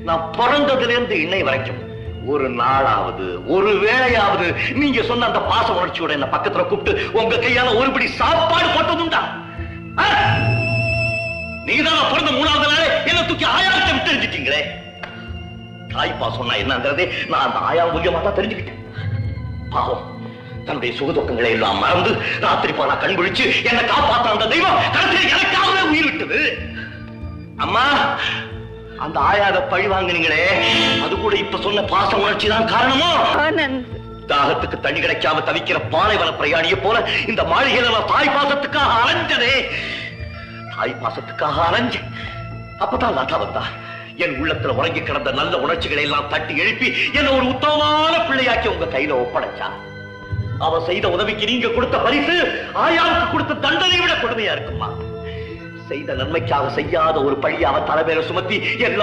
நான் பிறந்ததுல இருந்து இன்னை வரைக்கும் ஒரு நாளாவது ஒரு வேளையாவது நீங்க சொன்ன அந்த பாச உணர்ச்சியோட என்ன பக்கத்துல கூப்பிட்டு உங்க கையால ஒருபடி சாப்பாடு போட்டதுண்டா? நீங்கதான் பிறந்த 3வது நாளே என்ன தூக்கி ஆயாவிட்ட விட்டு தெரிஞ்சிட்டீங்களே. தாய்ப்பா சொன்னா என்னங்கிறதே நான் அந்த ஆயா மூலியமா தான் தெரிஞ்சுக்கிட்டேன். பாவம் தன்னுடைய சுகதுக்கங்களை எல்லாம் மறந்து ராத்திரி பாலா கண் விழிச்சு என்ன காப்பாற்ற அந்த தெய்வம் கடைசியில் எனக்காகவே உயிர் விட்டது. அம்மா, அந்த ஆயாத பழி வாங்கினீங்களே, அது கூட இப்ப சொன்ன பாச உணர்ச்சி தான் காரணமோ? தாகத்துக்கு தண்ணி கிடைக்காம தவிக்கிற பாலைவன பிரயாணியை போல இந்த மாளிகையில தாய் பாசத்துக்காக அலைஞ்சதே. தாய் பாசத்துக்காக அலைஞ்சேன். அப்பதான் லாட்டா வந்தா என் உள்ளத்துல உறங்கி கிடந்த நல்ல உணர்ச்சிகளை எல்லாம் தட்டி எழுப்பி என்ன ஒரு உத்தமமான பிள்ளையாக்கி உங்க கையில ஒப்படைச்சா. அவ செய்த உதவிக்கு நீங்க கொடுத்த பரிசு ஆயாவுக்கு கொடுத்த தண்டனை விட கொடுமையா இருக்குமா? செய்த நன்மைக்காக செய்யாத ஒரு பழியை அவன் தலைமையில சுமத்தி எல்லா